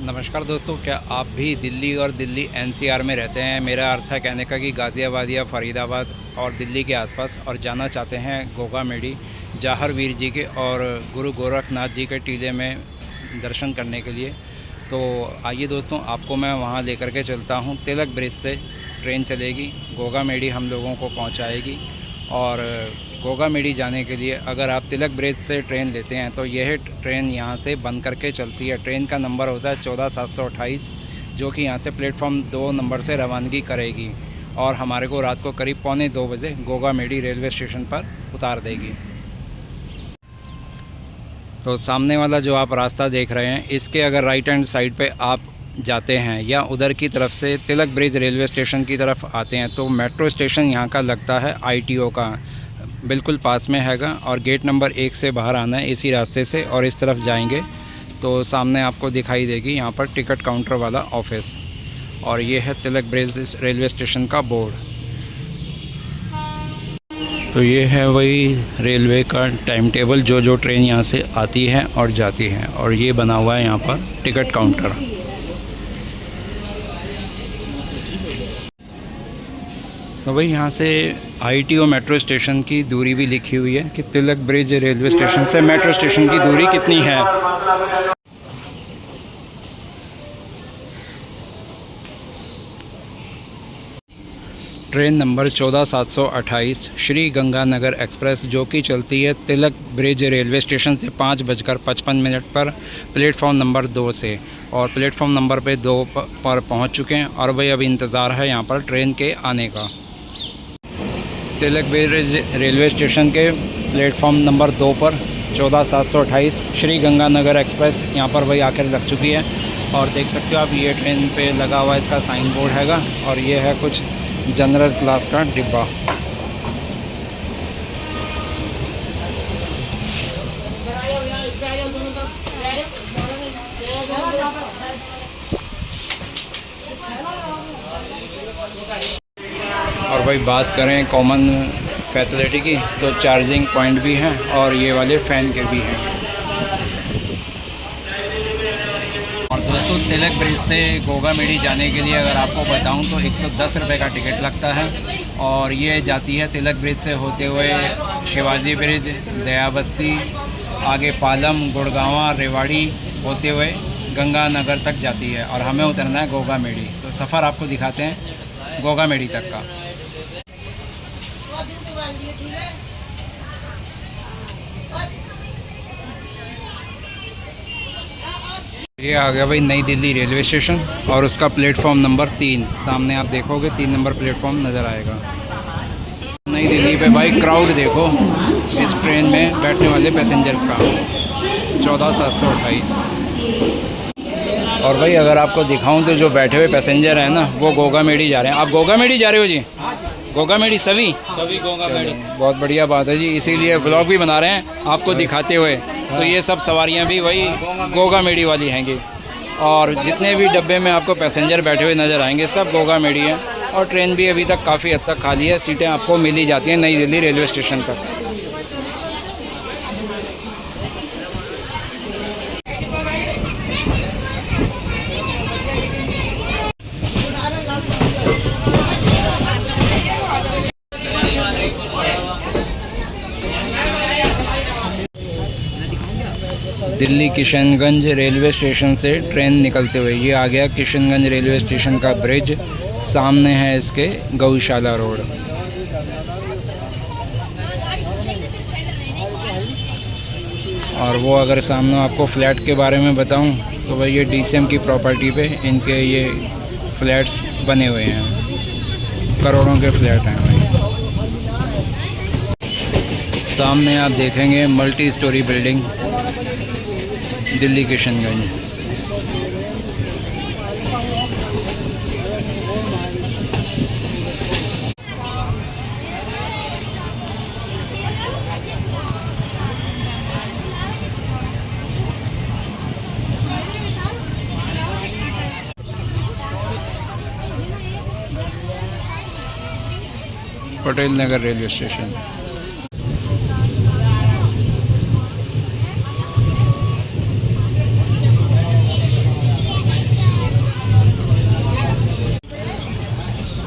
नमस्कार दोस्तों, क्या आप भी दिल्ली और दिल्ली एनसीआर में रहते हैं? मेरा अर्थ है कहने का कि गाज़ियाबाद या फरीदाबाद और दिल्ली के आसपास और जाना चाहते हैं गोगा मेडी जाहर वीर जी के और गुरु गोरखनाथ जी के टीले में दर्शन करने के लिए। तो आइए दोस्तों, आपको मैं वहां लेकर के चलता हूं। तिलक ब्रिज से ट्रेन चलेगी, गोगा मेडी हम लोगों को पहुंचाएगी। और गोगा मेडी जाने के लिए अगर आप तिलक ब्रिज से ट्रेन लेते हैं तो यह ट्रेन यहाँ से बंद करके चलती है। ट्रेन का नंबर होता है 14728, जो कि यहाँ से प्लेटफॉर्म 2 नंबर से रवानगी करेगी और हमारे को रात को करीब 1:45 बजे गोगा मेडी रेलवे स्टेशन पर उतार देगी। तो सामने वाला जो आप रास्ता देख रहे हैं, इसके अगर राइट हैंड साइड पे आप जाते हैं या उधर की तरफ से तिलक ब्रिज रेलवे स्टेशन की तरफ आते हैं तो मेट्रो स्टेशन यहाँ का लगता है ITO का, बिल्कुल पास में हैगा। और गेट नंबर 1 से बाहर आना है इसी रास्ते से और इस तरफ जाएंगे तो सामने आपको दिखाई देगी यहाँ पर टिकट काउंटर वाला ऑफिस। और ये है तिलक ब्रिज रेलवे स्टेशन का बोर्ड। तो ये है वही रेलवे का टाइम टेबल, जो ट्रेन यहाँ से आती है और जाती है। और ये बना हुआ है यहाँ पर टिकट काउंटर। तो भाई यहाँ से ITO मेट्रो स्टेशन की दूरी भी लिखी हुई है कि तिलक ब्रिज रेलवे स्टेशन से मेट्रो स्टेशन की दूरी कितनी है। Train number 14728 Shri Ganganagar express, जो कि चलती है तिलक ब्रिज रेलवे स्टेशन से 5:55 पर प्लेटफॉर्म नंबर 2 से। और प्लेटफॉर्म नंबर पे 2 पर पहुंच चुके हैं और भाई अभी इंतज़ार है यहाँ पर ट्रेन के आने का। तिलक ब्रिज रेलवे स्टेशन के प्लेटफॉर्म नंबर 2 पर 14728 श्री गंगानगर एक्सप्रेस यहाँ पर वही आकर लग चुकी है। और देख सकते हो आप, ये ट्रेन पे लगा हुआ इसका साइन बोर्ड हैगा। और ये है कुछ जनरल क्लास का डिब्बा। और भाई बात करें कॉमन फैसिलिटी की तो चार्जिंग पॉइंट भी हैं और ये वाले फ़ैन के भी हैं। और दोस्तों, तिलक ब्रिज से गोगा मेडी जाने के लिए अगर आपको बताऊं तो 110 रुपये का टिकट लगता है। और ये जाती है तिलक ब्रिज से होते हुए शिवाजी ब्रिज, दया बस्ती, आगे पालम, गुड़गांवा, रेवाड़ी होते हुए गंगानगर तक जाती है। और हमें उतरना है गोगा मेडी। तो सफ़र आपको दिखाते हैं गोगा मेडी तक का। ये आ गया भाई नई दिल्ली रेलवे स्टेशन और उसका प्लेटफॉर्म नंबर 3। सामने आप देखोगे 3 नंबर प्लेटफॉर्म नज़र आएगा। नई दिल्ली पे भाई क्राउड देखो इस ट्रेन में बैठने वाले पैसेंजर्स का, 14728। और भाई अगर आपको दिखाऊं तो जो बैठे हुए पैसेंजर हैं ना, वो गोगा मेडी जा रहे हैं। आप गोगा मेडी जा रहे हो जी? गोगा मेडी सभी गोगा मेडी। बहुत बढ़िया बात है जी, इसीलिए ब्लॉग भी बना रहे हैं आपको दिखाते हुए। तो ये सब सवारियां भी वही गोगा मेडी वाली हैंगी। और जितने भी डब्बे में आपको पैसेंजर बैठे हुए नज़र आएंगे सब गोगा मेडी हैं। और ट्रेन भी अभी तक काफ़ी हद तक खाली है, सीटें आपको मिल ही जाती हैं नई दिल्ली रेलवे स्टेशन तक। दिल्ली किशनगंज रेलवे स्टेशन से ट्रेन निकलते हुए ये आ गया किशनगंज रेलवे स्टेशन का ब्रिज। सामने है इसके गौशाला रोड। और वो अगर सामने आपको फ्लैट के बारे में बताऊं तो भाई ये DCM की प्रॉपर्टी पे इनके ये फ्लैट्स बने हुए हैं, करोड़ों के फ्लैट हैं भाई। सामने आप देखेंगे multi storey building Delhi Kishanganj. Patel Nagar railway station.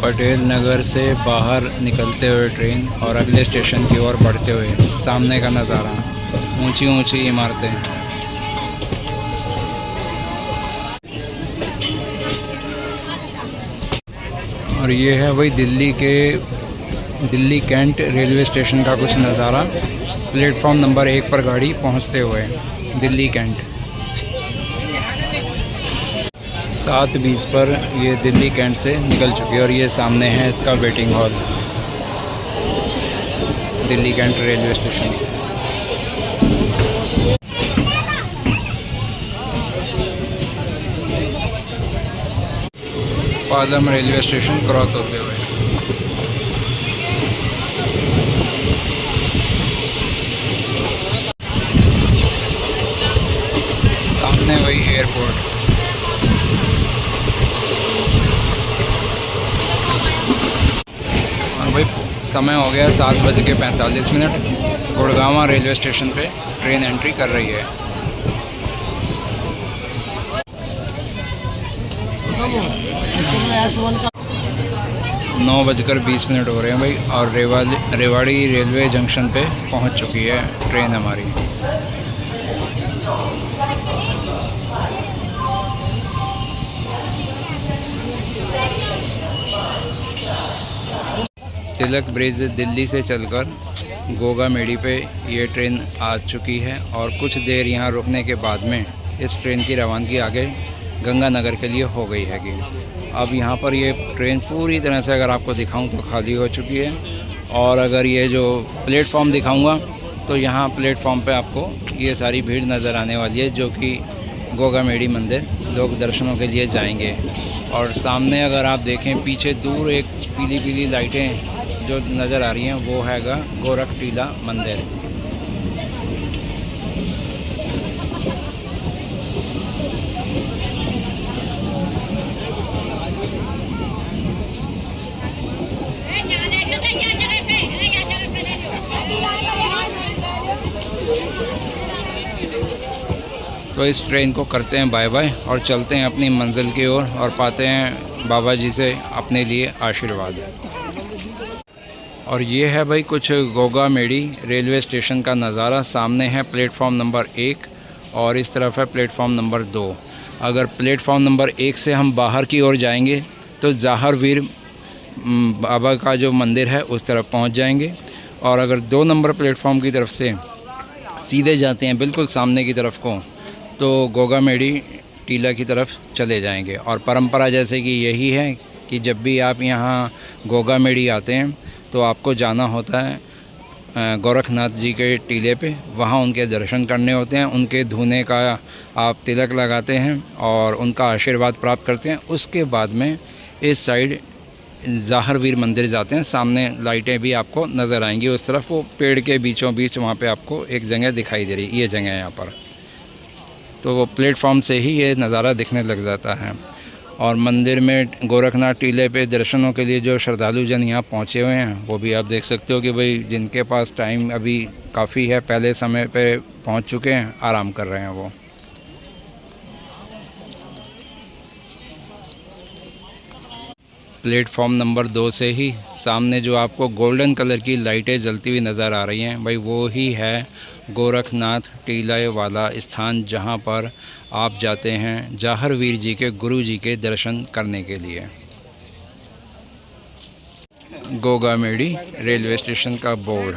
Patel Nagar से बाहर निकलते हुए ट्रेन और अगले स्टेशन की ओर बढ़ते हुए सामने का नज़ारा, ऊंची ऊंची इमारतें। और ये है वही दिल्ली कैंट रेलवे स्टेशन का कुछ नज़ारा। प्लेटफॉर्म नंबर 1 पर गाड़ी पहुंचते हुए दिल्ली कैंट। 7:20 पर ये दिल्ली कैंट से निकल चुकी है और ये सामने है इसका waiting hall, Delhi cantt railway station. Palam railway station cross होते हुए सामने वही एयरपोर्ट। और भाई समय हो गया 7:45। गुड़गांव रेलवे स्टेशन पे ट्रेन एंट्री कर रही है। 9:20 हो रहे हैं भाई और रेवाड़ी रेलवे जंक्शन पे पहुंच चुकी है ट्रेन हमारी। तिलक ब्रिज दिल्ली से चलकर गोगा मेडी पे ये ट्रेन आ चुकी है और कुछ देर यहाँ रुकने के बाद में इस ट्रेन की रवानगी आगे गंगानगर के लिए हो गई हैगी। अब यहाँ पर ये ट्रेन पूरी तरह से अगर आपको दिखाऊं तो खाली हो चुकी है। और अगर ये जो प्लेटफॉर्म दिखाऊंगा तो यहाँ प्लेटफॉर्म पे आपको ये सारी भीड़ नज़र आने वाली है, जो कि गोगा मेडी मंदिर लोग दर्शनों के लिए जाएंगे। और सामने अगर आप देखें पीछे दूर एक पीली पीली लाइटें जो नज़र आ रही हैं वो हैगा गोरख टीला मंदिर। तो इस ट्रेन को करते हैं बाय बाय और चलते हैं अपनी मंजिल की ओर और पाते हैं बाबा जी से अपने लिए आशीर्वाद। और ये है भाई कुछ गोगा मेडी रेलवे स्टेशन का नज़ारा। सामने है प्लेटफॉर्म नंबर 1 और इस तरफ है प्लेटफॉर्म नंबर 2। अगर प्लेटफॉर्म नंबर 1 से हम बाहर की ओर जाएंगे तो ज़ाहर वीर बाबा का जो मंदिर है उस तरफ पहुंच जाएंगे। और अगर 2 नंबर प्लेटफॉर्म की तरफ से सीधे जाते हैं बिल्कुल सामने की तरफ को तो गोगा मेडी टीला की तरफ चले जाएंगे। और परंपरा जैसे कि यही है कि जब भी आप यहाँ गोगा मेडी आते हैं तो आपको जाना होता है गोरखनाथ जी के टीले पे, वहाँ उनके दर्शन करने होते हैं, उनके धुने का आप तिलक लगाते हैं और उनका आशीर्वाद प्राप्त करते हैं। उसके बाद में इस साइड ज़ाहर वीर मंदिर जाते हैं। सामने लाइटें भी आपको नज़र आएंगी उस तरफ, वो पेड़ के बीचों बीच वहाँ पे आपको एक जगह दिखाई दे रही, ये जगह है यहाँ पर। तो वो प्लेटफॉर्म से ही ये नज़ारा दिखने लग जाता है। और मंदिर में गोरखनाथ टीले पे दर्शनों के लिए जो श्रद्धालु जन यहाँ पहुँचे हुए हैं वो भी आप देख सकते हो कि भाई जिनके पास टाइम अभी काफ़ी है, पहले समय पे पहुँच चुके हैं, आराम कर रहे हैं वो। प्लेटफॉर्म नंबर 2 से ही सामने जो आपको गोल्डन कलर की लाइटें जलती हुई नज़र आ रही हैं भाई, वो ही है गोरखनाथ टीला वाला स्थान, जहां पर आप जाते हैं ज़ाहर वीर जी के गुरु जी के दर्शन करने के लिए। गोगा मेडी रेलवे स्टेशन का बोर्ड।